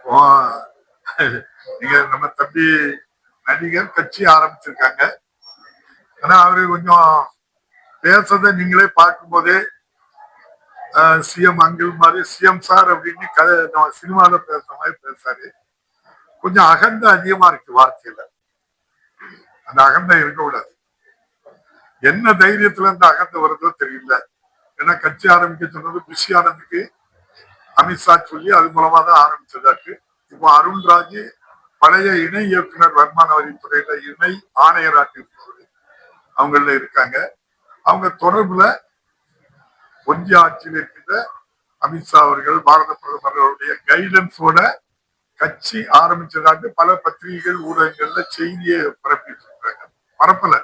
ஓ, நீங்க நம்ம தம்பி நடிகர் கட்சி ஆரம்பிச்சிருக்காங்க. ஆனா அவரு கொஞ்சம் பேசுறத நீங்களே பார்க்கும் போதே சிஎம் அங்கிள் மாதிரி சிஎம் சார் அப்படின்னு கதை சினிமால பேசுற மாதிரி பேசாரு. கொஞ்சம் அகந்த அதிகமா இருக்கு வார்த்தையில. அந்த அகந்தை இருக்கக்கூடாது. என்ன தைரியத்துல இந்த அகந்தை வருதோ தெரியல. ஏன்னா கட்சி ஆரம்பிக்க சொன்னது புஷி ஆனந்துக்கு அமித்ஷா சொல்லி அது மூலமா தான் ஆரம்பிச்சதாக்கு. இப்போ அருண்ராஜ் பழைய இணை இயக்குனர் வருமான வரித்துறையில இணை ஆணையராக இருப்பவர் அவங்கள இருக்காங்க. அவங்க தொடர்புல ஒன்றிய ஆட்சியில் இருக்கின்ற அமித்ஷா அவர்கள் பாரத பிரதமர்களுடைய கைடன்ஸோட கட்சி ஆரம்பிச்சதாக பல பத்திரிகைகள் ஊடகங்கள்ல செய்தியை பரப்பிட்டு இருக்காங்க. பரப்பல,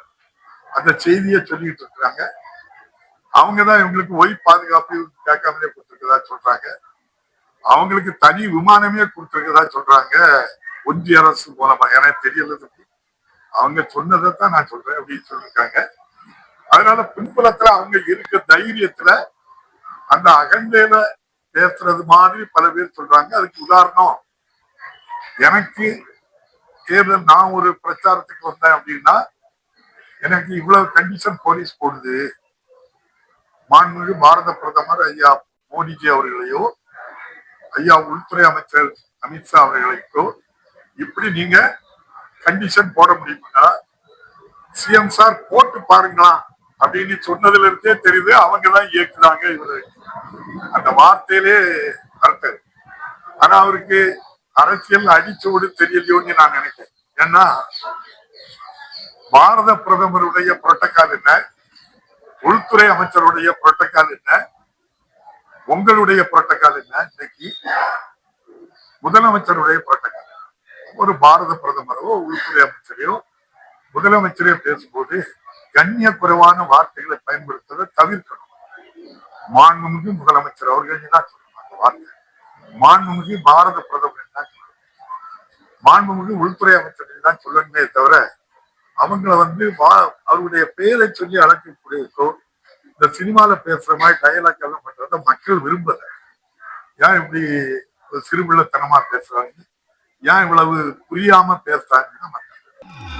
அந்த செய்தியை சொல்லிட்டு இருக்கிறாங்க. அவங்கதான் இவங்களுக்கு ஒய் பாதுகாப்பு கேட்காமலே கொடுத்திருக்கதா சொல்றாங்க. அவங்களுக்கு தனி விமானமே கொடுத்திருக்கதா சொல்றாங்க ஒன்றிய அரசு மூலமா. எனக்கு தெரியல, அவங்க சொன்னதைத்தான் நான் சொல்றேன் அப்படின்னு சொல்லியிருக்காங்க. அதனால பின்புலத்துல அவங்க இருக்க தைரியத்துல அந்த அகண்டையில பேசுறது மாதிரி பல பேர் சொல்றாங்க. அதுக்கு உதாரணம், எனக்கு தேர்தல் நான் ஒரு பிரச்சாரத்துக்கு வந்தேன் அப்படின்னா எனக்கு இவ்வளவு கண்டிஷன் போலீஸ் போடுது. மாண்புமிகு பாரத பிரதமர் ஐயா மோடிஜி அவர்களையோ ஐயா உள்துறை அமைச்சர் அமித்ஷா அவர்களுக்கோ இப்படி நீங்க கண்டிஷன் போட முடியுமா? சிஎம் சார் போட்டு பாருங்களா அப்படின்னு சொன்னதுல இருந்தே தெரியுது அவங்கதான் இயக்குறாங்க இவரு. அந்த வார்த்தையிலே அர்த்தம். ஆனா அவருக்கு அரசியல் அடிச்சோடு தெரியலையோன்னு நான் நினைக்கிறேன். ஏன்னா பாரத பிரதமருடைய புரோட்டோகால் என்ன, உள்துறை அமைச்சருடைய புரோட்டோகால் என்ன, உங்களுடைய புரோட்டோகால் என்ன, இன்னைக்கு முதலமைச்சருடைய புரோட்டோகால். ஒரு பாரத பிரதமரோ உள்துறை அமைச்சரையோ முதலமைச்சரே பேசும்போது கண்ணிய குறைவான வார்த்தைகளை பயன்படுத்துவதை தவிர்க்கணும். மாண்புமிகு முதலமைச்சர் அவர்கள் தான் சொல்லணும் அந்த வார்த்தை. மாண்புமிகு பாரத பிரதமர் தான் சொல்லணும். மாண்புமிகு உள்துறை அமைச்சர்கள் தான் சொல்லணுமே தவிர அவங்கள அவருடைய பெயரை சொல்லி அழைக்கக்கூடியதோ இந்த சினிமால பேசுற மாதிரி டயலாக் எல்லாம் பண்றத மக்கள் விரும்பல. ஏன் இப்படி சிறுபிள்ளைத்தனமா பேசுறாங்க, ஏன் இவ்வளவு புரியாம பேசுறாங்கன்னா மக்கள்